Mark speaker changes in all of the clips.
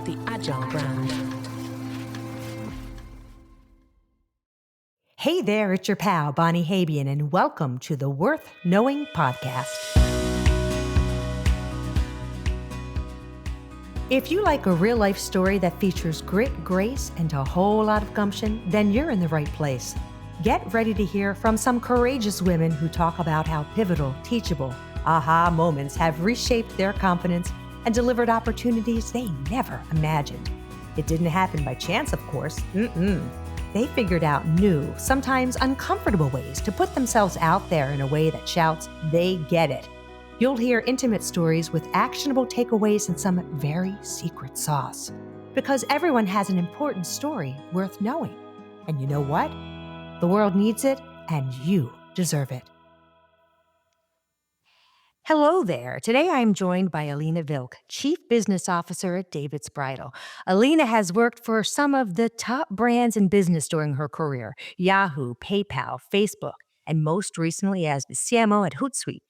Speaker 1: the Agile brand.
Speaker 2: Hey there, it's your pal, Bonnie Habian, and welcome to the Worth Knowing podcast. If you like a real-life story that features grit, grace, and a whole lot of gumption, then you're in the right place. Get ready to hear from some courageous women who talk about how pivotal, teachable, aha moments have reshaped their confidence and delivered opportunities they never imagined. It didn't happen by chance, of course. They figured out new, sometimes uncomfortable ways to put themselves out there in a way that shouts, they get it. You'll hear intimate stories with actionable takeaways and some very secret sauce. Because everyone has an important story worth knowing. And you know what? The world needs it, and you deserve it. Hello there. Today I'm joined by Elina Vilk, Chief Business Officer at David's Bridal. Elina has worked for some of the top brands in business during her career: Yahoo, PayPal, Facebook, and most recently as the CMO at Hootsuite.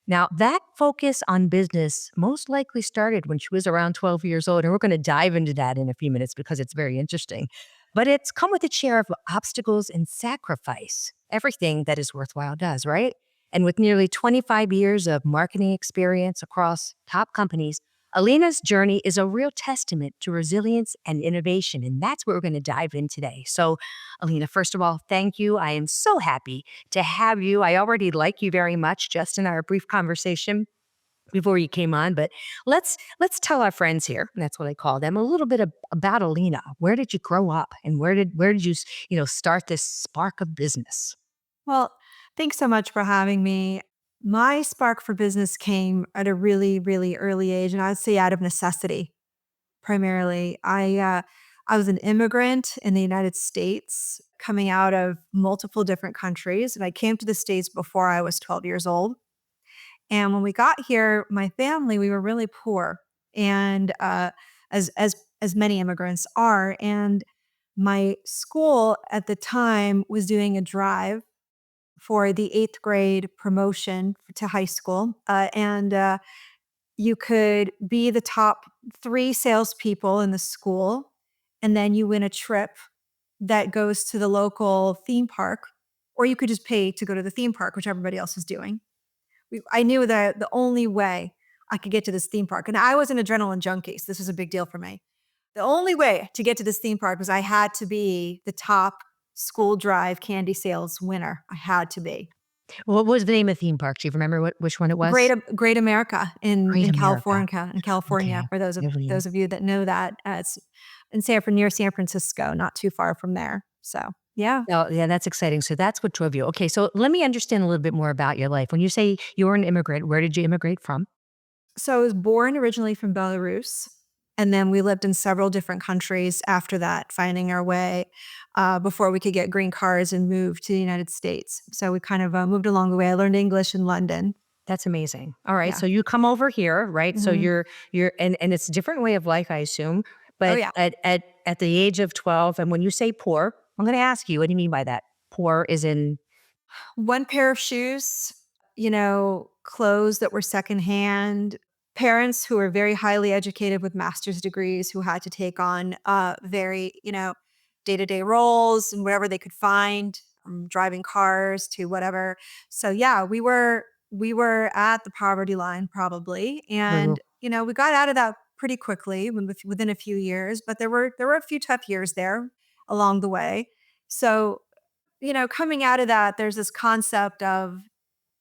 Speaker 2: Now, that focus on business most likely started when she was around 12 years old, and we're going to dive into that in a few minutes because it's very interesting. But it's come with its share of obstacles and sacrifice. Everything that is worthwhile does, right? And with nearly 25 years of marketing experience across top companies, Alina's journey is a real testament to resilience and innovation. And that's what we're going to dive in today. So, Elina, first of all, thank you. I am so happy to have you. I already like you very much just in our brief conversation before you came on, but let's tell our friends here, and that's what I call them, a little bit about Elina. Where did you grow up, and where did you start this spark of business?
Speaker 3: Well, thanks so much for having me. My spark for business came at a really, really early age, and I'd say out of necessity primarily. I was an immigrant in the United States, coming out of multiple different countries, and I came to the States before I was 12 years old. And when we got here, my family, we were really poor, and as many immigrants are. And my school at the time was doing a drive for the 8th grade promotion to high school. And you could be the top 3 salespeople in the school, and then you win a trip that goes to the local theme park, or you could just pay to go to the theme park, which everybody else was doing. I knew that the only way I could get to this theme park, and I was an adrenaline junkie, so this was a big deal for me. The only way to get to this theme park was I had to be the top school drive candy sales winner. I had to be.
Speaker 2: What was the name of the theme park? Do you remember which one it was?
Speaker 3: Great America in
Speaker 2: Great
Speaker 3: in
Speaker 2: America.
Speaker 3: California in California,
Speaker 2: Okay.
Speaker 3: for those of
Speaker 2: Really?
Speaker 3: those of you that know that. It's in near San Francisco, not too far from there. So, yeah.
Speaker 2: Oh, yeah, that's exciting. So that's what drove you. Okay, so let me understand a little bit more about your life. When you say you were an immigrant, where did you immigrate from?
Speaker 3: So I was born originally from Belarus, and then we lived in several different countries after that, finding our way, before we could get green cards and move to the United States. So we kind of, moved along the way. I learned English in London.
Speaker 2: That's amazing. All right,
Speaker 3: Yeah.
Speaker 2: so you come over here, right? So
Speaker 3: Mhm.
Speaker 2: you're and it's a different way of life, I assume.
Speaker 3: Oh,
Speaker 2: But
Speaker 3: yeah.
Speaker 2: at the age of 12, and when you say poor, I'm going to ask you, what do you mean by that? Poor is in.
Speaker 3: One pair of shoes, clothes that were secondhand, parents who were very highly educated with master's degrees who had to take on very, day-to-day roles and whatever they could find, from driving cars to whatever. So yeah, we were at the poverty line probably. And, we got out of that pretty quickly within a few years, but there were a few tough years there along the way. So coming out of that, there's this concept of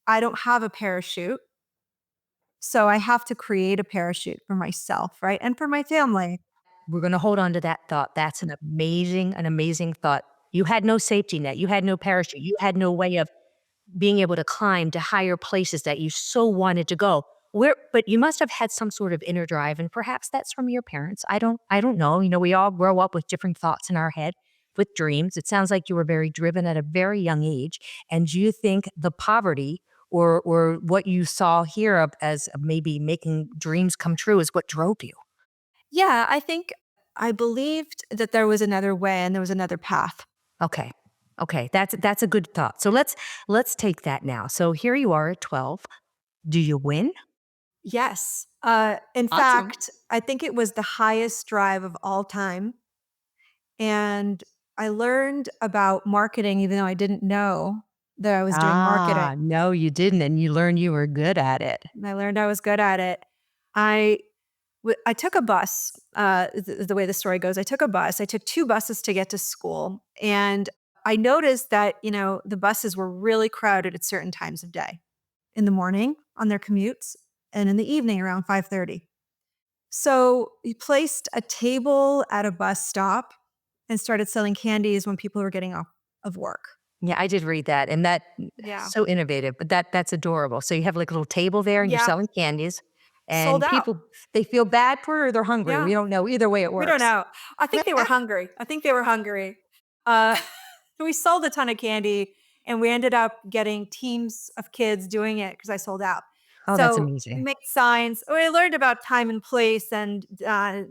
Speaker 3: I don't have a parachute. So I have to create a parachute for myself, right? And for my family.
Speaker 2: We're going to hold on to that thought. That's an amazing thought. You had no safety net. You had no parachute. You had no way of being able to climb to higher places that you so wanted to go. But you must have had some sort of inner drive, and perhaps that's from your parents. I don't know. We all grow up with different thoughts in our head, with dreams. It sounds like you were very driven at a very young age. And do you think the poverty or what you saw here as maybe making dreams come true is what drove you?
Speaker 3: Yeah, I believed that there was another way and there was another path.
Speaker 2: Okay. Okay. That's a good thought. So let's take that now. So here you are at 12. Do you win?
Speaker 3: Yes. In
Speaker 2: Awesome.
Speaker 3: fact, I think it was the highest drive of all time, and I learned about marketing even though I didn't know that I was doing marketing.
Speaker 2: Ah, no, you didn't, and you learned you were good at it.
Speaker 3: I learned I was good at it. I I took a bus, the way the story goes, I took a bus. I took 2 buses to get to school, and I noticed that, the buses were really crowded at certain times of day. In the morning on their commutes, and in the evening around 5:30. So, he placed a table at a bus stop and started selling candies when people were getting off of work.
Speaker 2: Yeah, I did read that, and that
Speaker 3: Yeah.
Speaker 2: so innovative, but that's adorable. So you have, like, a little table there, and you're
Speaker 3: Yeah.
Speaker 2: selling candies,
Speaker 3: Sold
Speaker 2: and
Speaker 3: out.
Speaker 2: people, they feel bad for it or they're hungry.
Speaker 3: Yeah.
Speaker 2: We don't know. Either way, it
Speaker 3: We don't
Speaker 2: works.
Speaker 3: know. I think they were hungry. I think they were hungry. Uh, we sold a ton of candy, and we ended up getting teams of kids doing it because I sold out.
Speaker 2: Oh, that's
Speaker 3: So, we
Speaker 2: amazing.
Speaker 3: made signs. I learned about time and place and,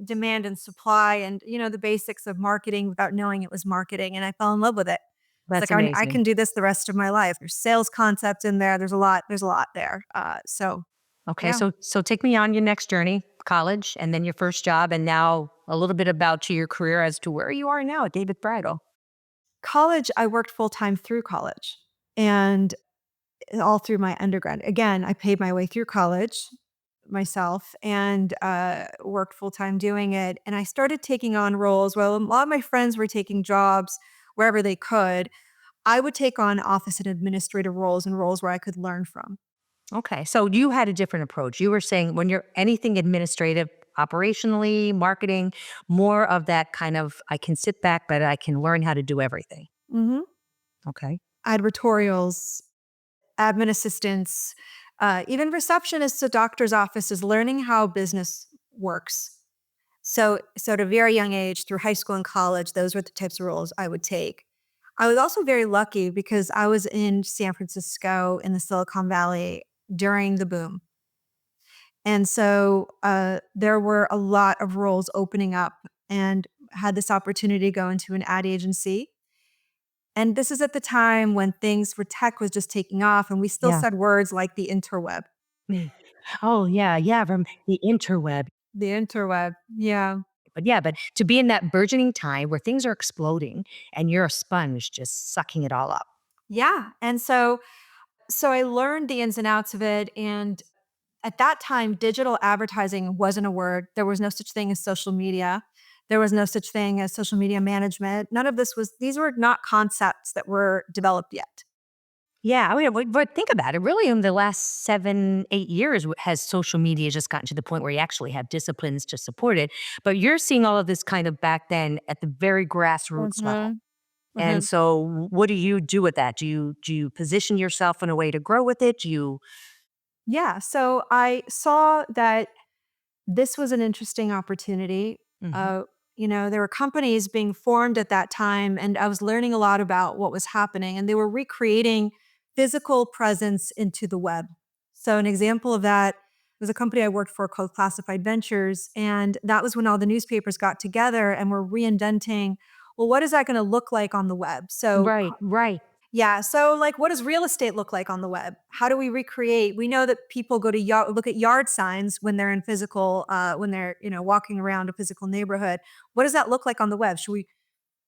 Speaker 3: demand and supply and, the basics of marketing without knowing it was marketing, and I fell in love with it. It's
Speaker 2: That's
Speaker 3: like, I
Speaker 2: amazing.
Speaker 3: can do this the rest of my life. There's sales concept in there. There's a lot there. So
Speaker 2: Okay,
Speaker 3: yeah.
Speaker 2: so take me on your next journey, college, and then your first job, and now a little bit about your career as to where you are now at David Bridal.
Speaker 3: College, I worked full time through college and all through my undergrad. Again, I paid my way through college myself and worked full time doing it. And I started taking on roles. Well, a lot of my friends were taking jobs wherever they could. I would take on office and administrative roles and roles where I could learn from.
Speaker 2: Okay, so you had a different approach. You were saying when you're anything administrative, operationally, marketing, more of that kind of I can sit back, but I can learn how to do everything.
Speaker 3: Hmm.
Speaker 2: Okay.
Speaker 3: Advertorials, admin assistants, even receptionists at doctor's offices, learning how business works. So at a very young age, through high school and college, those were the types of roles I would take. I was also very lucky because I was in San Francisco in the Silicon Valley during the boom. And so there were a lot of roles opening up and had this opportunity to go into an ad agency. And this is at the time when things for tech was just taking off and we still
Speaker 2: Yeah.
Speaker 3: said words like the interweb.
Speaker 2: Mm. Oh, yeah, yeah, from the interweb.
Speaker 3: The interweb. Yeah.
Speaker 2: But yeah, but to be in that burgeoning time where things are exploding and you're a sponge just sucking it all up.
Speaker 3: Yeah. And so I learned the ins and outs of it. And at that time, digital advertising wasn't a word. There was no such thing as social media. There was no such thing as social media management. None of this was, these were not concepts that were developed yet.
Speaker 2: Yeah, I mean, but think about it. Really, in the last 7, 8 years, has social media just gotten to the point where you actually have disciplines to support it. But you're seeing all of this kind of back then at the very grassroots level.
Speaker 3: Hmm.
Speaker 2: And
Speaker 3: Hmm.
Speaker 2: so, what do you do with that? Do you position yourself in a way to grow with it? Do you?
Speaker 3: Yeah. So I saw that this was an interesting opportunity.
Speaker 2: Mhm.
Speaker 3: Uh, there were companies being formed at that time, and I was learning a lot about what was happening, and they were recreating physical presence into the web. So, an example of that was a company I worked for called Classified Ventures, and that was when all the newspapers got together and were reinventing. Well, what is that going to look like on the web? So,
Speaker 2: Right, right.
Speaker 3: yeah. So, like, what does real estate look like on the web? How do we recreate? We know that people go to look at yard signs when they're in physical, when they're walking around a physical neighborhood. What does that look like on the web? Should we?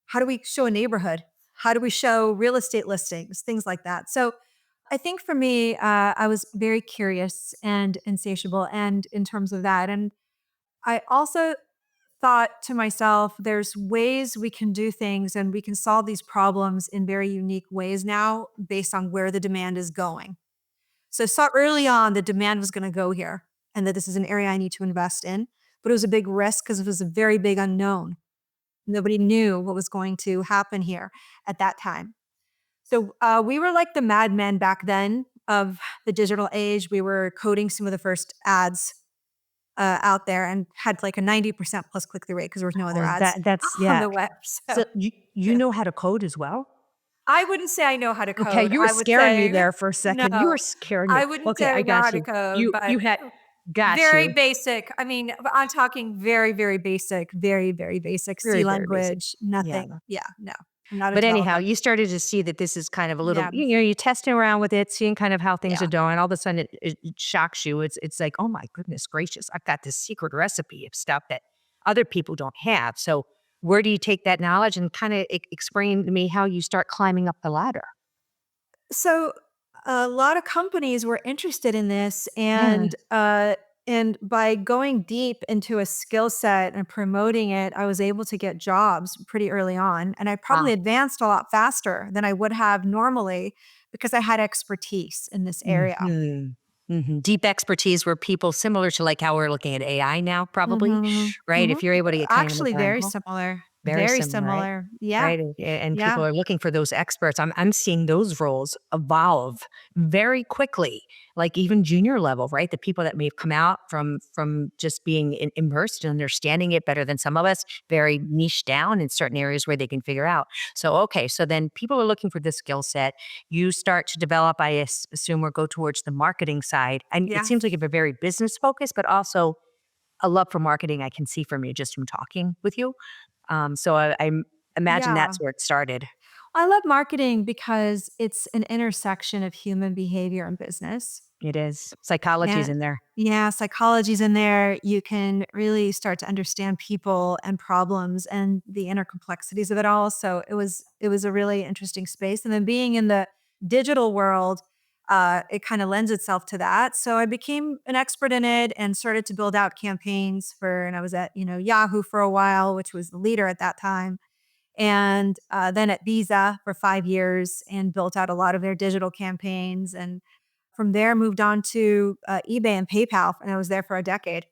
Speaker 3: How do we show a neighborhood? How do we show real estate listings? Things like that. So, I think for me, I was very curious and insatiable, and in terms of that, and I also thought to myself, there's ways we can do things and we can solve these problems in very unique ways now based on where the demand is going. So I saw early on the demand was going to go here and that this is an area I need to invest in. But it was a big risk because it was a very big unknown. Nobody knew what was going to happen here at that time. So we were like the madmen back then of the digital age. We were coding some of the first ads out there and had like a 90% plus click through rate because there was no other
Speaker 2: Oh,
Speaker 3: ads
Speaker 2: that's
Speaker 3: on
Speaker 2: yeah.
Speaker 3: the web. So
Speaker 2: So you know how to code as well?
Speaker 3: I wouldn't say I know how to
Speaker 2: Okay,
Speaker 3: code.
Speaker 2: you were
Speaker 3: I would
Speaker 2: scaring me
Speaker 3: say
Speaker 2: there for a
Speaker 3: no.
Speaker 2: second. You were scaring me.
Speaker 3: I wouldn't
Speaker 2: Okay,
Speaker 3: say I
Speaker 2: I
Speaker 3: know how
Speaker 2: got
Speaker 3: to
Speaker 2: you.
Speaker 3: code,
Speaker 2: You
Speaker 3: but
Speaker 2: had got
Speaker 3: very
Speaker 2: you.
Speaker 3: basic. I mean, I'm talking very, very basic, very, very basic C
Speaker 2: Very, very basic.
Speaker 3: language,
Speaker 2: Yeah.
Speaker 3: nothing. Yeah, no. I'm not a
Speaker 2: But anyhow,
Speaker 3: developer.
Speaker 2: you started to see that this is kind of a little,
Speaker 3: Yeah.
Speaker 2: you're testing around with it, seeing kind of how things are
Speaker 3: Yeah.
Speaker 2: going. All of a sudden, it shocks you. It's like, oh my goodness gracious, I've got this secret recipe of stuff that other people don't have. So, where do you take that knowledge and kind of explain to me how you start climbing up the ladder?
Speaker 3: So, a lot of companies were interested in this,
Speaker 2: Yeah.
Speaker 3: and by going deep into a skill set and promoting it, I was able to get jobs pretty early on, and I
Speaker 2: Wow.
Speaker 3: probably advanced a lot faster than I would have normally because I had expertise in this area.
Speaker 2: Mhm. Mhm. Deep expertise where people similar to like how we're looking at AI now, probably,
Speaker 3: Mhm,
Speaker 2: right?
Speaker 3: mhm.
Speaker 2: If you're able to get kind of
Speaker 3: Actually,
Speaker 2: a
Speaker 3: very
Speaker 2: angle.
Speaker 3: similar,
Speaker 2: Very
Speaker 3: very
Speaker 2: similar, right?
Speaker 3: similar. Yeah,
Speaker 2: Right, and
Speaker 3: yeah,
Speaker 2: people are looking for those experts. I'm seeing those roles evolve very quickly, like even junior level, right? The people that may have come out from just being immersed and understanding it better than some of us, very niche down in certain areas where they can figure out. So, okay, so then people are looking for this skill set. You start to develop, I assume, or go towards the marketing side. And it
Speaker 3: yeah,
Speaker 2: seems like you have a very business focus, but also a love for marketing I can see from you just from talking with you. So I imagine
Speaker 3: yeah.
Speaker 2: that's where it started.
Speaker 3: I love marketing because it's an intersection of human behavior and business.
Speaker 2: It is. Psychology's
Speaker 3: And
Speaker 2: in there.
Speaker 3: yeah, psychology's in there. You can really start to understand people and problems and the inner complexities of it all. So it was a really interesting space. And then being in the digital world, it kind of lends itself to that. So I became an expert in it and started to build out campaigns for, and I was at, Yahoo for a while, which was the leader at that time, and then at Visa for 5 years and built out a lot of their digital campaigns. And from there, moved on to eBay and PayPal, and I was there for a decade.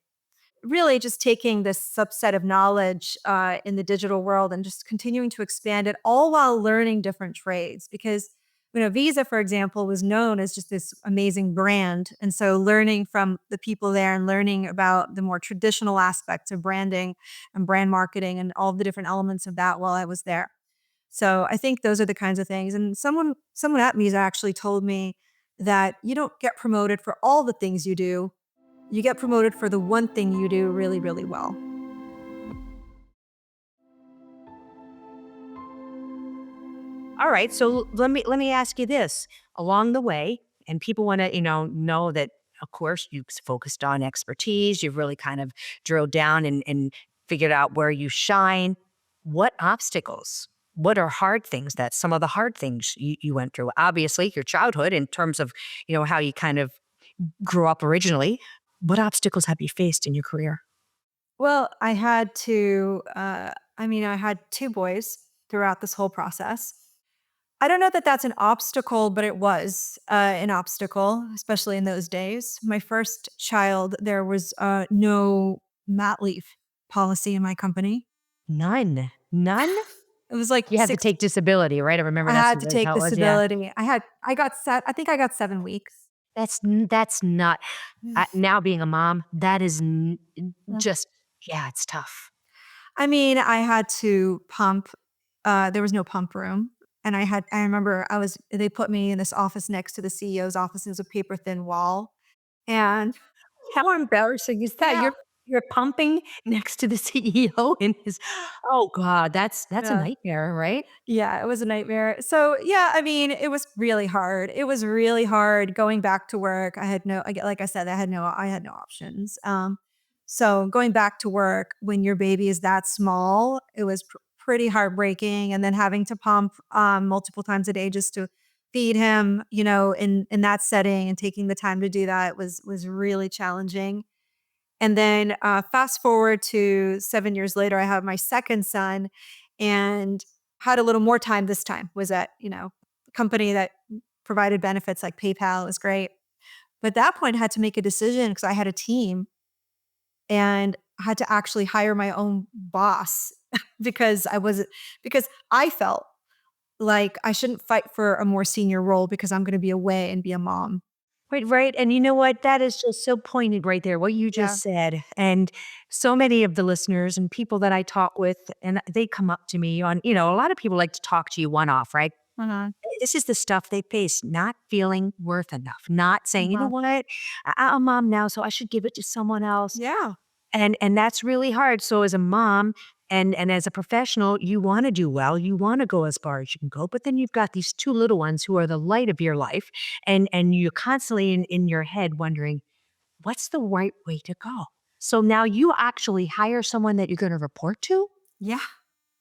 Speaker 3: Really, just taking this subset of knowledge in the digital world and just continuing to expand it, all while learning different trades. Because Visa, for example, was known as just this amazing brand, and so learning from the people there and learning about the more traditional aspects of branding and brand marketing and all the different elements of that while I was there. So I think those are the kinds of things. And someone at Visa actually told me that you don't get promoted for all the things you do. You get promoted for the one thing you do really, really well.
Speaker 2: All right. So let me ask you this. Along the way, and people want to, know that of course you've focused on expertise, you've really kind of drilled down and figured out where you shine. What obstacles? What are hard things that some of the hard things you went through? Obviously, your childhood in terms of, how you kind of grew up originally. What obstacles have you faced in your career?
Speaker 3: Well, I had two boys throughout this whole process. I don't know that that's an obstacle, but it was an obstacle, especially in those days. My first child, there was no mat leave policy in my company.
Speaker 2: None. None?
Speaker 3: It was like
Speaker 2: You had to
Speaker 3: six.
Speaker 2: take disability, right? I remember
Speaker 3: I
Speaker 2: that's
Speaker 3: had to
Speaker 2: that's
Speaker 3: take
Speaker 2: how it was, yeah.
Speaker 3: disability. I think I got 7 weeks.
Speaker 2: That's not now being a mom, that is
Speaker 3: Mm.
Speaker 2: just yeah, it's tough.
Speaker 3: I mean, I had to pump. There was no pump room, and I remember they put me in this office next to the CEO's office. It was a paper thin wall, and
Speaker 2: How embarrassing is that?
Speaker 3: yeah,
Speaker 2: You're pumping next to the CEO in his oh god, that's a
Speaker 3: yeah.
Speaker 2: nightmare, right?
Speaker 3: Yeah, it was a nightmare. So, yeah, I mean, it was really hard. It was really hard going back to work. Like I said, I had no options. So going back to work when your baby is that small, it was pretty heartbreaking. And then having to pump multiple times a day just to feed him, in that setting and taking the time to do that was really challenging. And then, fast forward to 7 years later, I have my second son and had a little more time this time, was at, a company that provided benefits like PayPal. It was great. But at that point, I had to make a decision because I had a team and I had to actually hire my own boss because I felt like I shouldn't fight for a more senior role because I'm gonna be away and be a mom.
Speaker 2: Right, right, and you know what? That is just so pointed right there, what you
Speaker 3: Yeah.
Speaker 2: just said, and so many of the listeners and people that I talk with, and they come up to me on a lot of people like to talk to you one-off, right?
Speaker 3: Uh-huh.
Speaker 2: This is the stuff they face, not feeling worth enough, not saying, "You know
Speaker 3: Uh-huh.
Speaker 2: what? I'm a mom now, so I should give it to someone else."
Speaker 3: Yeah.
Speaker 2: And that's really hard. So as a mom And as a professional, you want to do well, you want to go as far as you can go, but then you've got these two little ones who are the light of your life, and you're constantly in your head wondering, what's the right way to go? So now you actually hire someone that you're going to report to?
Speaker 3: Yeah. Can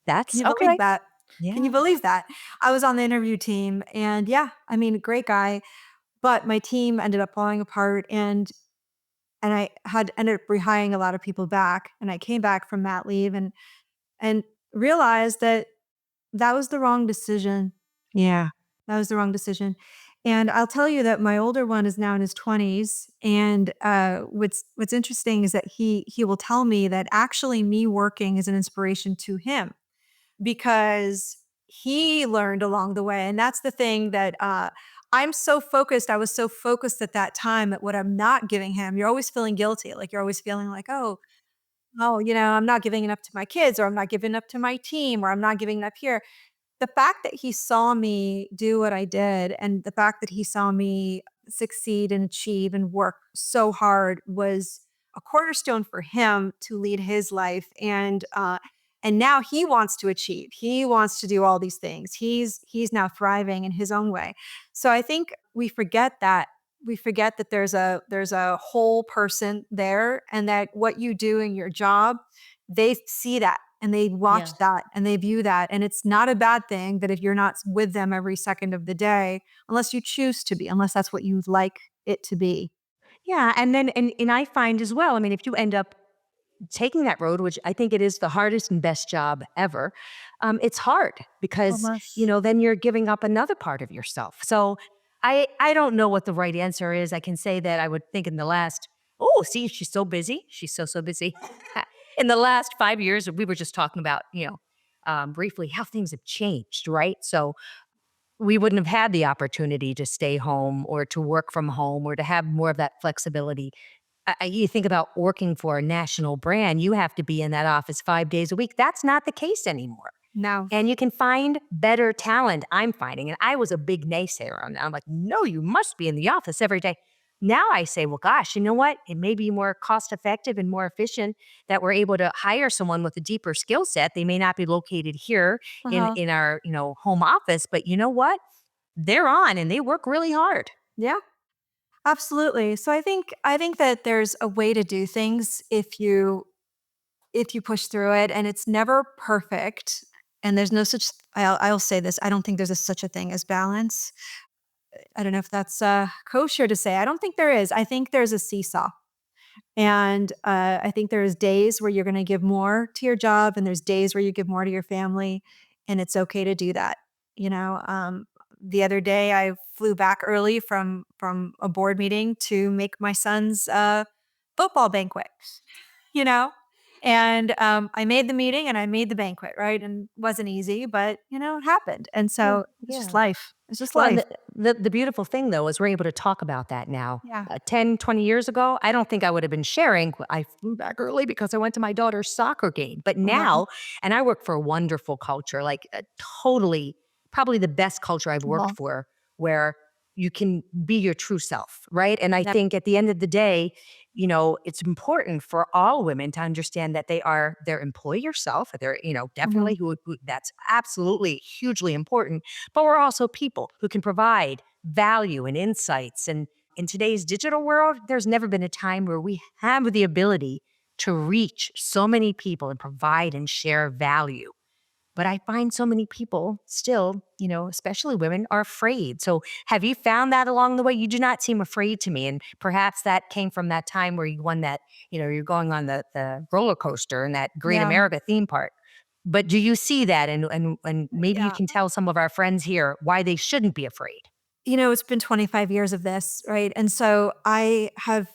Speaker 2: That's
Speaker 3: you believe
Speaker 2: okay.
Speaker 3: that? Can you
Speaker 2: Yeah.
Speaker 3: believe that? I was on the interview team and yeah, I mean, great guy, but my team ended up falling apart and I had ended up rehiring a lot of people back and I came back from mat leave and realized that that was the wrong decision.
Speaker 2: Yeah.
Speaker 3: That was the wrong decision. And I'll tell you that my older one is now in his 20s, and, what's interesting is that he will tell me that actually me working is an inspiration to him because he learned along the way, and that's the thing that, I was so focused at that time at what I'm not giving him. You're always feeling guilty, like, you're always feeling like, "Oh, I'm not giving enough to my kids, or I'm not giving up to my team, or I'm not giving enough here." The fact that he saw me do what I did and the fact that he saw me succeed and achieve and work so hard was a cornerstone for him to lead his life and now he wants to achieve. He wants to do all these things. He's now thriving in his own way. So I think we forget that there's a whole person there and that what you do in your job, they see that and they watch
Speaker 2: Yeah.
Speaker 3: that and they view that. And it's not a bad thing that if you're not with them every second of the day, unless you choose to be, unless that's what you'd like it to be.
Speaker 2: Yeah. And then, and I find as well, I mean, if you end up taking that road, which I think it is the hardest and best job ever, it's hard because,
Speaker 3: Almost.
Speaker 2: then you're giving up another part of yourself. So I don't know what the right answer is. I can say that I would think in the last, oh, see, she's so busy. She's so, so busy. In the last 5 years, we were just talking about, briefly how things have changed, right? So we wouldn't have had the opportunity to stay home or to work from home or to have more of that flexibility. You think about working for a national brand, you have to be in that office 5 days a week. That's not the case anymore.
Speaker 3: No.
Speaker 2: And you can find better talent, I'm finding. And I was a big naysayer on that. I'm like, no, you must be in the office every day. Now I say, well, gosh, you know what? It may be more cost effective and more efficient that we're able to hire someone with a deeper skill set. They may not be located here
Speaker 3: Uh-huh.
Speaker 2: in our, home office, but you know what? They're on and they work really hard.
Speaker 3: Yeah. Absolutely. So I think that there's a way to do things if you push through it and it's never perfect and there's no such I'll say this, I don't think there's such a thing as balance. I don't know if that's kosher to say. I don't think there is. I think there's a seesaw. And I think there's days where you're going to give more to your job, and there's days where you give more to your family, and it's okay to do that. You know, the other day I flew back early from a board meeting to make my son's football banquet. You know, and I made the meeting and I made the banquet, right? And it wasn't easy, but it happened. And
Speaker 2: Yeah.
Speaker 3: so it's just
Speaker 2: Yeah.
Speaker 3: life. It's just
Speaker 2: Well, and
Speaker 3: life.
Speaker 2: the beautiful thing though is we're able to talk about that now.
Speaker 3: Yeah.
Speaker 2: 10, 20 years ago, I don't think I would have been sharing. I flew back early because I went to my daughter's soccer game. But
Speaker 3: Uh-huh.
Speaker 2: now, and I work for a wonderful culture, like totally, probably the best culture I've worked
Speaker 3: Uh-huh.
Speaker 2: for, where you can be your true self, right? And I
Speaker 3: Yeah.
Speaker 2: think at the end of the day, it's important for all women to understand that they are their employer self. They're,
Speaker 3: Mhm.
Speaker 2: definitely who that's absolutely hugely important, but we're also people who can provide value and insights. And in today's digital world, there's never been a time where we have the ability to reach so many people and provide and share value. But I find so many people still, especially women, are afraid. So have you found that along the way? You do not seem afraid to me. And perhaps that came from that time where you won that, you're going on the roller coaster and that Great
Speaker 3: Yeah.
Speaker 2: America theme park. But do you see that? And maybe you
Speaker 3: Yeah.
Speaker 2: can tell some of our friends here why they shouldn't be afraid.
Speaker 3: It's been 25 years of this, right? And so I have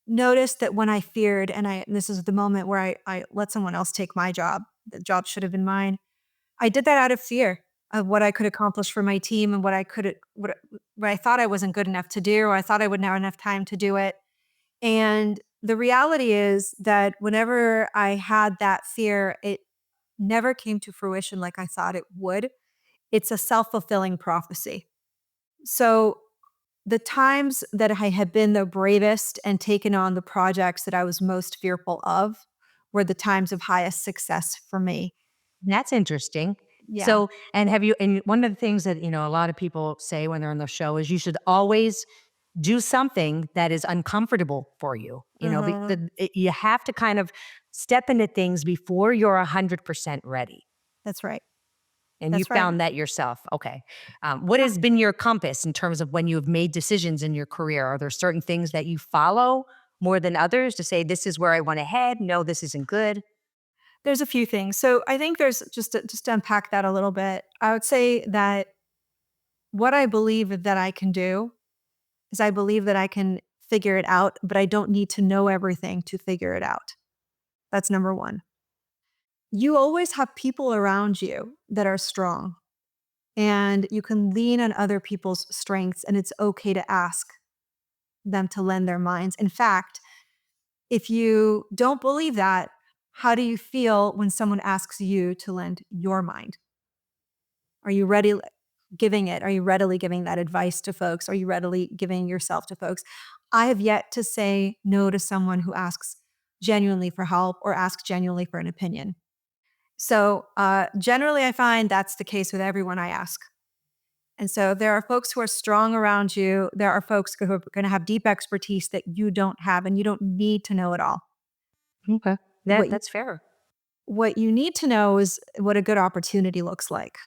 Speaker 3: noticed that when I feared, and this is the moment where I let someone else take my job, the job should have been mine. I did that out of fear of what I could accomplish for my team and what I thought I wasn't good enough to do, or I thought I wouldn't have enough time to do it. And the reality is that whenever I had that fear, it never came to fruition like I thought it would. It's a self-fulfilling prophecy. So the times that I had been the bravest and taken on the projects that I was most fearful of were the times of highest success for me.
Speaker 2: That's interesting.
Speaker 3: Yeah.
Speaker 2: So, and have you, and one of the things that, a lot of people say when they're on the show is you should always do something that is uncomfortable for you.
Speaker 3: Mhm.
Speaker 2: You have to kind of step into things before you're 100% ready.
Speaker 3: That's right.
Speaker 2: And you
Speaker 3: That's right.
Speaker 2: found that yourself. Okay. What
Speaker 3: Yeah.
Speaker 2: has been your compass in terms of when you have made decisions in your career? Are there certain things that you follow more than others to say, this is where I want to head? No, this isn't good.
Speaker 3: There's a few things. So I think there's just to unpack that a little bit. I would say that what I believe that I can do is I believe that I can figure it out, but I don't need to know everything to figure it out. That's number 1. You always have people around you that are strong, and you can lean on other people's strengths, and it's okay to ask them to lend their minds. In fact, if you don't believe that, how do you feel when someone asks you to lend your mind? Are you ready giving it? Are you readily giving that advice to folks? Are you readily giving yourself to folks? I have yet to say no to someone who asks genuinely for help or asks genuinely for an opinion. So, generally, I find that's the case with everyone I ask. And so, there are folks who are strong around you. There are folks who are going to have deep expertise that you don't have, and you don't need to know it all.
Speaker 2: Okay.
Speaker 3: What you,
Speaker 2: That's fair.
Speaker 3: what you need to know is what a good opportunity looks like.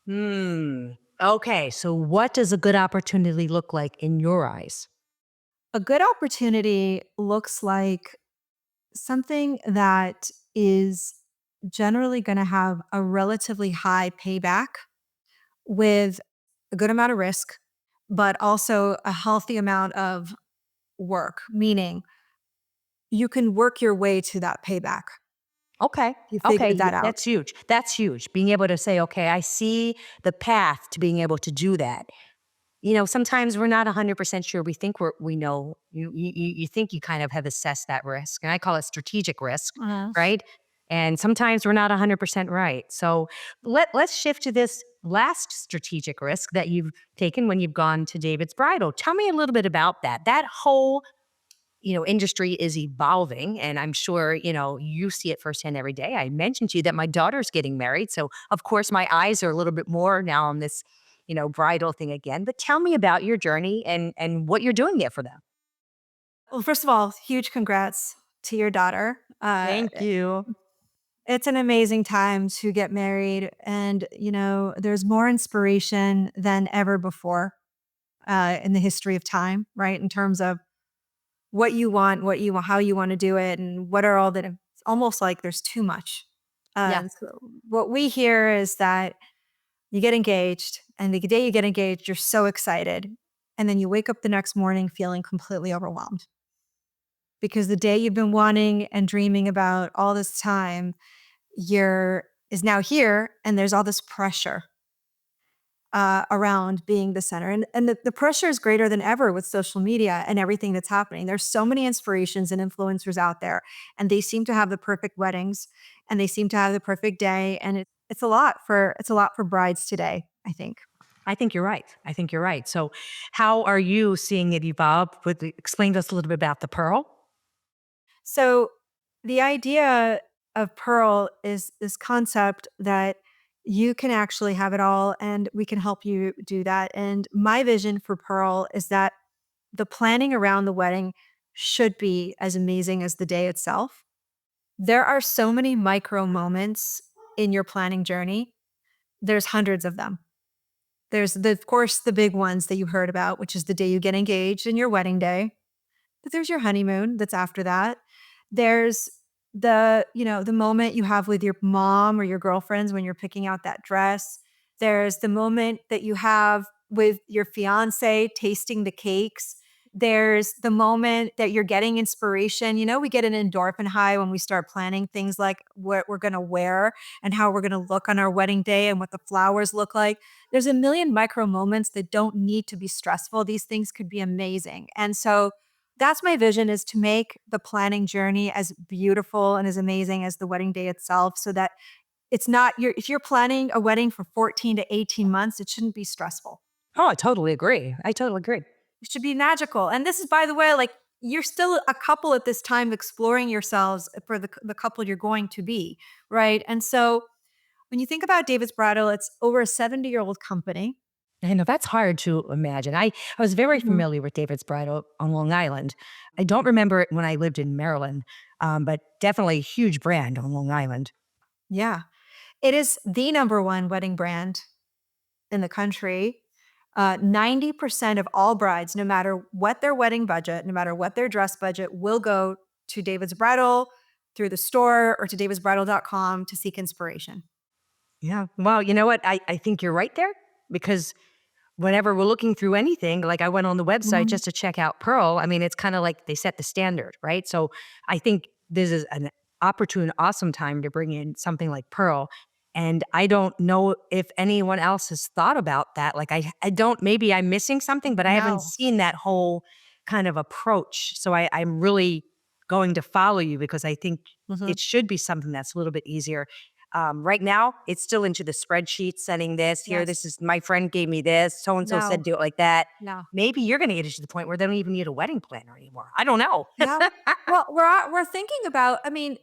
Speaker 2: Hmm. Okay. So, what does a good opportunity look like in your eyes?
Speaker 3: A good opportunity looks like something that is generally going to have a relatively high payback with a good amount of risk, but also a healthy amount of work, meaning you can work your way to that payback.
Speaker 2: Okay.
Speaker 3: You
Speaker 2: Okay.
Speaker 3: figured that out.
Speaker 2: That's huge. That's huge. Being able to say, okay, I see the path to being able to do that. Sometimes we're not 100% sure. We think we know. You think you kind of have assessed that risk, and I call it strategic risk,
Speaker 3: Uh-huh.
Speaker 2: right? And sometimes we're not 100% right. So let's shift to this last strategic risk that you've taken when you've gone to David's Bridal. Tell me a little bit about that. That whole industry is evolving, and I'm sure you see it firsthand every day. I mentioned to you that my daughter's getting married, so of course my eyes are a little bit more now on this bridal thing again. But tell me about your journey and what you're doing there for them.
Speaker 3: Well, first of all, huge congrats to your daughter.
Speaker 2: Thank you.
Speaker 3: It's an amazing time to get married, and there's more inspiration than ever before in the history of time, right? In terms of what you want, how you want to do it, and what are all the. It's almost like there's too much.
Speaker 2: Yeah,
Speaker 3: So what we hear is that you get engaged, and the day you get engaged, you're so excited, and then you wake up the next morning feeling completely overwhelmed because the day you've been wanting and dreaming about all this time, you're is now here, and there's all this pressure around being the center. And the pressure is greater than ever with social media and everything that's happening. There's so many inspirations and influencers out there, and they seem to have the perfect weddings, and they seem to have the perfect day. And it's a lot for brides today, I think.
Speaker 2: I think you're right. I think you're right. So, how are you seeing it evolve? Explain to us a little bit about the pearl.
Speaker 3: So the idea of Pearl is this concept that you can actually have it all, and we can help you do that. And my vision for Pearl is that the planning around the wedding should be as amazing as the day itself. There are so many micro moments in your planning journey. There's hundreds of them. There's of course the big ones that you heard about, which is the day you get engaged and your wedding day. But there's your honeymoon that's after that. There's the moment you have with your mom or your girlfriends when you're picking out that dress. There's the moment that you have with your fiance tasting the cakes. There's the moment that you're getting inspiration. We get an endorphin high when we start planning things like what we're going to wear and how we're going to look on our wedding day and what the flowers look like. There's a million micro moments that don't need to be stressful. These things could be amazing. And so that's my vision, is to make the planning journey as beautiful and as amazing as the wedding day itself, so that it's not if you're planning a wedding for 14 to 18 months, it shouldn't be stressful.
Speaker 2: Oh, I totally agree. I totally agree.
Speaker 3: It should be magical. And this is, by the way, like, you're still a couple at this time exploring yourselves for the couple you're going to be, right? And so when you think about David's Bridal, it's over a 70-year-old company.
Speaker 2: I know that's hard to imagine. I was very
Speaker 3: Mhm.
Speaker 2: familiar with David's Bridal on Long Island. I don't remember it when I lived in Maryland, but definitely a huge brand on Long Island.
Speaker 3: Yeah. It is the number one wedding brand in the country. 90% of all brides, no matter what their wedding budget, no matter what their dress budget, will go to David's Bridal through the store or to davidsbridal.com to seek inspiration.
Speaker 2: Yeah. Well, you know what? I think you're right there because whenever we're looking through anything, like I went on the website
Speaker 3: Mhm.
Speaker 2: just to check out Pearl. I mean, it's kind of like they set the standard, right? So I think this is an opportune, awesome time to bring in something like Pearl. And I don't know if anyone else has thought about that. Like I don't, maybe I'm missing something, but I haven't
Speaker 3: No.
Speaker 2: seen that whole kind of approach. So I'm really going to follow you because I think
Speaker 3: Mhm.
Speaker 2: it should be something that's a little bit easier. Right now, it's still into the spreadsheet, sending this here. This
Speaker 3: Yes.
Speaker 2: is my friend gave me this. So and so said
Speaker 3: No.
Speaker 2: do it like that.
Speaker 3: No.
Speaker 2: Maybe you're going to get it to the point where they don't even need a wedding planner anymore. I don't know.
Speaker 3: Yeah. Well, we're thinking about, I mean,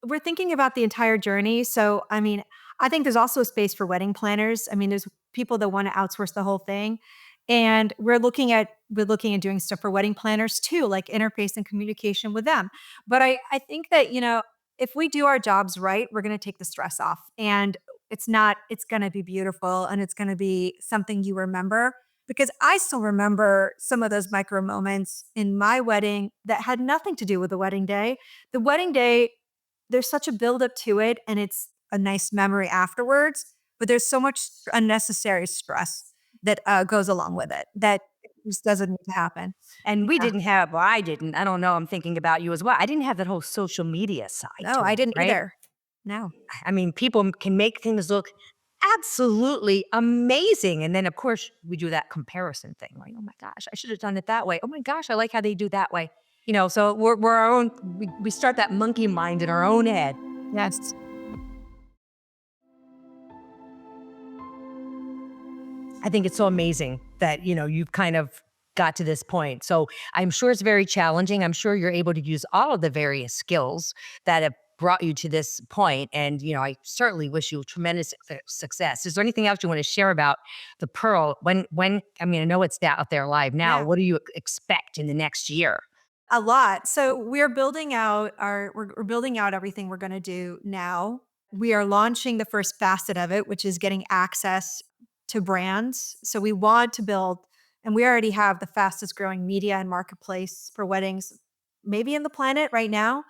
Speaker 3: we're thinking about the entire journey. So, I mean, I think there's also a space for wedding planners. I mean, there's people that want to outsource the whole thing. And we're looking at doing stuff for wedding planners too, like interface and communication with them. But I think that, if we do our jobs right, we're going to take the stress off. And it's going to be beautiful and it's going to be something you remember, because I still remember some of those micro moments in my wedding that had nothing to do with the wedding day. The wedding day, there's such a buildup to it, and it's a nice memory afterwards, but there's so much unnecessary stress that goes along with it that it just doesn't need to happen.
Speaker 2: And we
Speaker 3: Yeah.
Speaker 2: didn't have, well, I didn't. I don't know. I'm thinking about you as well. I didn't have that whole social media side
Speaker 3: No,
Speaker 2: to
Speaker 3: I
Speaker 2: it,
Speaker 3: didn't
Speaker 2: right?
Speaker 3: either. No.
Speaker 2: I mean, people can make things look absolutely amazing. And then, of course, we do that comparison thing. Like, oh my gosh, I should have done it that way. Oh my gosh, I like how they do that way. So we're our own, we start that monkey mind in our own head.
Speaker 3: Yes.
Speaker 2: I think it's so amazing that, you've kind of got to this point. So I'm sure it's very challenging. I'm sure you're able to use all of the various skills that have brought you to this point. And, I certainly wish you tremendous success. Is there anything else you want to share about the Pearl? I mean, I know it's out there live now.
Speaker 3: Yeah.
Speaker 2: What do you expect in the next year?
Speaker 3: A lot. So we're building out everything we're gonna do now. We are launching the first facet of it, which is getting access to brands. So we want to build, and we already have the fastest growing media and marketplace for weddings, maybe in the planet right now.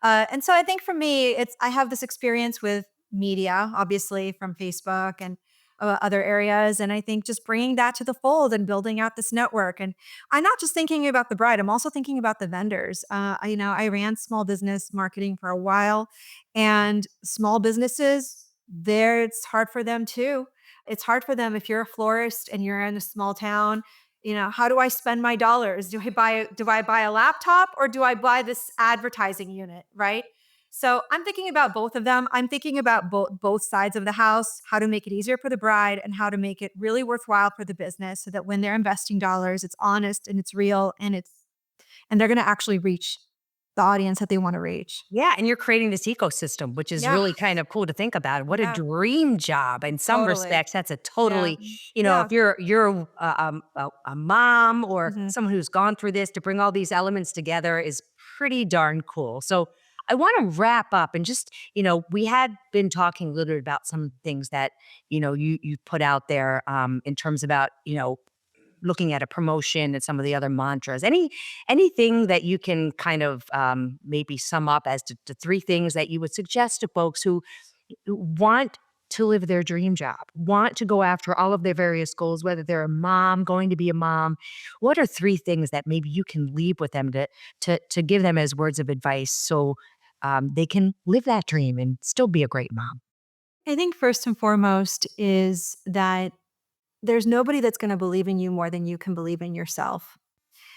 Speaker 3: And so I think for me, I have this experience with media, obviously from Facebook and other areas, and I think just bringing that to the fold and building out this network. And I'm not just thinking about the bride, I'm also thinking about the vendors. I ran small business marketing for a while, and small businesses, it's hard for them too. It's hard for them if you're a florist and you're in a small town. How do I spend my dollars? Do I buy a laptop or do I buy this advertising unit, right? So I'm thinking about both of them. I'm thinking about both sides of the house, how to make it easier for the bride and how to make it really worthwhile for the business so that when they're investing dollars, it's honest and it's real and they're going to actually reach the audience that they want to reach.
Speaker 2: Yeah, and you're creating this ecosystem, which is
Speaker 3: Yeah.
Speaker 2: really kind of cool to think about. What a
Speaker 3: Yeah.
Speaker 2: dream job! In some
Speaker 3: Totally.
Speaker 2: respects, that's a
Speaker 3: Yeah.
Speaker 2: totally,
Speaker 3: Yeah.
Speaker 2: if you're a mom or
Speaker 3: Mhm.
Speaker 2: someone who's gone through this, to bring all these elements together is pretty darn cool. So I want to wrap up and just, we had been talking a little bit about some things that you put out there in terms about looking at a promotion and some of the other mantras. Anything that you can kind of maybe sum up as to three things that you would suggest to folks who want to live their dream job, want to go after all of their various goals, whether they're a mom, going to be a mom. What are three things that maybe you can leave with them to give them as words of advice so they can live that dream and still be a great mom?
Speaker 3: I think first and foremost is that there's nobody that's going to believe in you more than you can believe in yourself.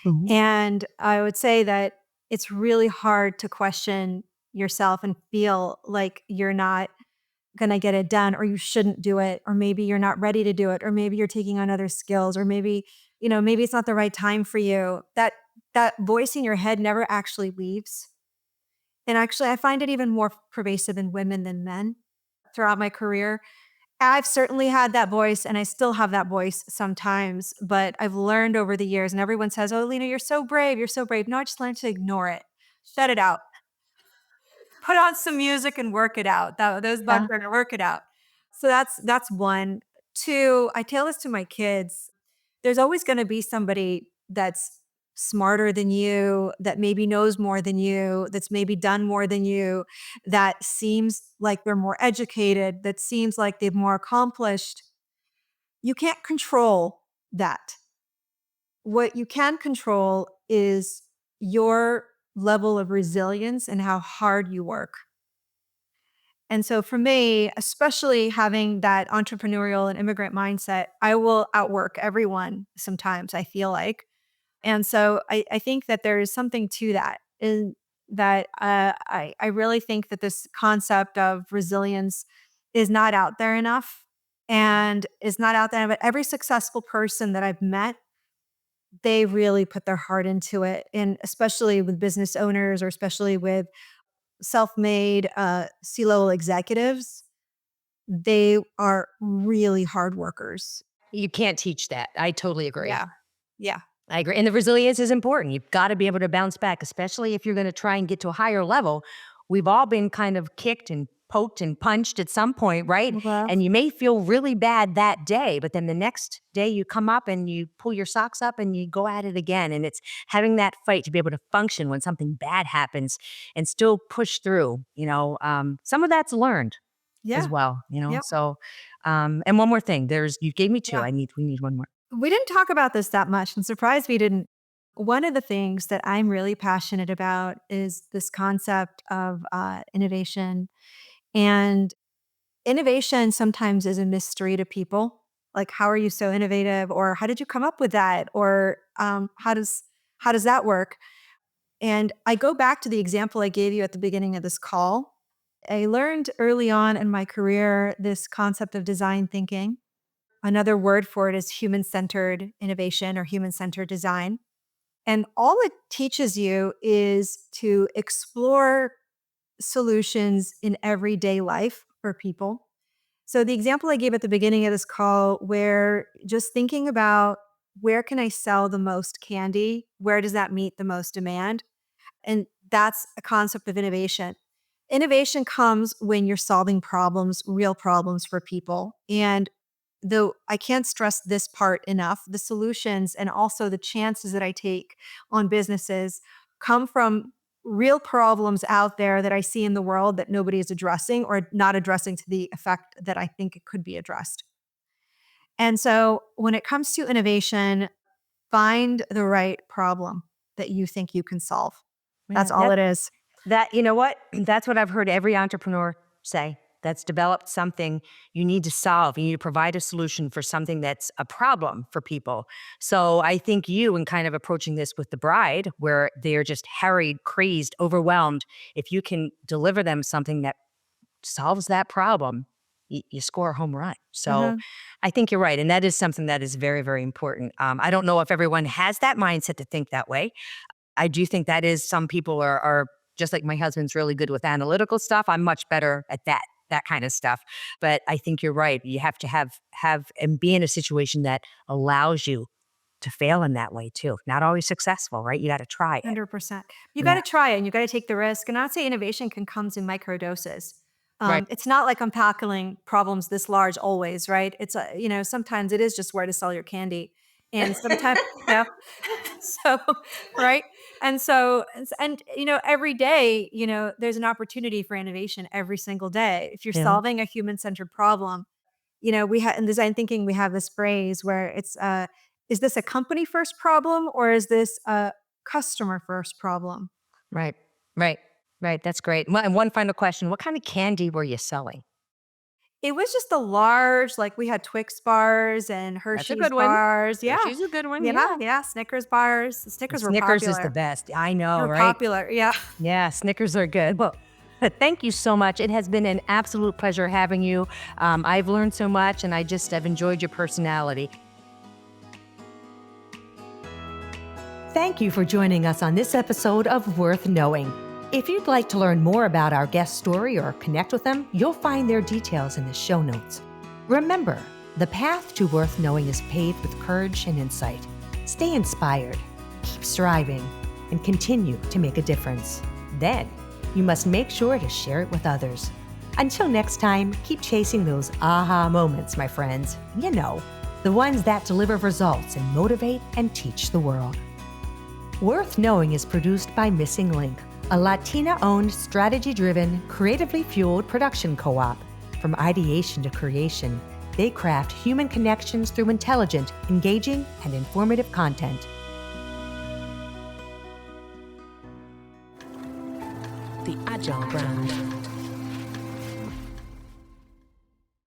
Speaker 2: Mhm.
Speaker 3: And I would say that it's really hard to question yourself and feel like you're not going to get it done, or you shouldn't do it, or maybe you're not ready to do it, or maybe you're taking on other skills, or maybe it's not the right time for you. that voice in your head never actually leaves. And actually, I find it even more pervasive in women than men throughout my career. I've certainly had that voice and I still have that voice sometimes, but I've learned over the years and everyone says, "Oh, Lena, you're so brave. You're so brave." No, I just learned to ignore it. Shut it out. Put on some music and work it out. Those bugs
Speaker 2: Yeah.
Speaker 3: are gonna work it out. So that's one. Two, I tell this to my kids. There's always gonna be somebody that's smarter than you, that maybe knows more than you, that's maybe done more than you, that seems like they're more educated, that seems like they've more accomplished. You can't control that. What you can control is your level of resilience and how hard you work. And so for me, especially having that entrepreneurial and immigrant mindset, I will outwork everyone sometimes, I feel like. And so I think that there is something to that, in that I really think that this concept of resilience is not out there enough and is not out there. But every successful person that I've met, they really put their heart into it. And especially with business owners or especially with self-made C-level executives, they are really hard workers.
Speaker 2: You can't teach that. I totally agree.
Speaker 3: Yeah. Yeah.
Speaker 2: I agree. And the resilience is important. You've got to be able to bounce back, especially if you're going to try and get to a higher level. We've all been kind of kicked and poked and punched at some point, right?
Speaker 3: Okay.
Speaker 2: And you may feel really bad that day, but then the next day you come up and you pull your socks up and you go at it again. And it's having that fight to be able to function when something bad happens and still push through. Some of that's learned as
Speaker 3: Yeah.
Speaker 2: well.
Speaker 3: Yep.
Speaker 2: So, and one more thing. You gave me two.
Speaker 3: Yeah.
Speaker 2: We need one more.
Speaker 3: We didn't talk about this that much. I'm surprised we didn't. One of the things that I'm really passionate about is this concept of innovation. And innovation sometimes is a mystery to people. Like, how are you so innovative? Or how did you come up with that? Or how does that work? And I go back to the example I gave you at the beginning of this call. I learned early on in my career this concept of design thinking. Another word for it is human centered innovation or human centered design. And all it teaches you is to explore solutions in everyday life for people. So, the example I gave at the beginning of this call, where just thinking about where can I sell the most candy? Where does that meet the most demand? And that's a concept of innovation. Innovation comes when you're solving problems, real problems for people. And though I can't stress this part enough, the solutions and also the chances that I take on businesses come from real problems out there that I see in the world that nobody is addressing or not addressing to the effect that I think it could be addressed. And so when it comes to innovation, find the right problem that you think you can solve.
Speaker 2: Yeah,
Speaker 3: That's all it is.
Speaker 2: you know what? That's what I've heard every entrepreneur say that's developed something you need to solve. You need to provide a solution for something that's a problem for people. So I think you, in kind of approaching this with the bride, where they're just harried, crazed, overwhelmed, if you can deliver them something that solves that problem, you score a home run. So
Speaker 3: Mhm.
Speaker 2: I think you're right. And that is something that is very, very important. I don't know if everyone has that mindset to think that way. I do think that is some people are just like my husband's really good with analytical stuff. I'm much better at that kind of stuff. But I think you're right. You have to have and be in a situation that allows you to fail in that way too. Not always successful, right? You got to try it.
Speaker 3: 100%. You
Speaker 2: Yeah.
Speaker 3: gotta try it and you gotta take the risk, and I'd say innovation can comes in micro doses.
Speaker 2: Right.
Speaker 3: It's not like I'm tackling problems this large always, right? Sometimes it is just where to sell your candy, and sometimes you know, so right? Every day, there's an opportunity for innovation every single day. If you're
Speaker 2: Yeah.
Speaker 3: solving a human-centered problem, we have in design thinking, we have this phrase where is this a company first problem or is this a customer first problem?
Speaker 2: Right. Right. Right. That's great. And one final question. What kind of candy were you selling?
Speaker 3: It was just a large, like we had Twix bars and
Speaker 2: That's a
Speaker 3: Hershey's
Speaker 2: good one.
Speaker 3: bars. Yeah.
Speaker 2: She's a good one.
Speaker 3: Yeah,
Speaker 2: Yeah.
Speaker 3: yeah, Snickers bars.
Speaker 2: And
Speaker 3: Snickers were
Speaker 2: Snickers is the
Speaker 3: popular.
Speaker 2: best. I
Speaker 3: They
Speaker 2: know,
Speaker 3: were
Speaker 2: right?
Speaker 3: popular. Yeah.
Speaker 2: Yeah, Snickers are good. Well, thank you so much. It has been an absolute pleasure having you. I've learned so much, and I've enjoyed your personality. Thank you for joining us on this episode of Worth Knowing. If you'd like to learn more about our guest story or connect with them, you'll find their details in the show notes. Remember, the path to worth knowing is paved with courage and insight. Stay inspired, keep striving, and continue to make a difference. Then, you must make sure to share it with others. Until next time, keep chasing those aha moments, my friends. You know, the ones that deliver results and motivate and teach the world. Worth Knowing is produced by Missing Link, a Latina-owned, strategy-driven, creatively fueled production co-op. From ideation to creation, they craft human connections through intelligent, engaging, and informative content.
Speaker 1: The Agile brand.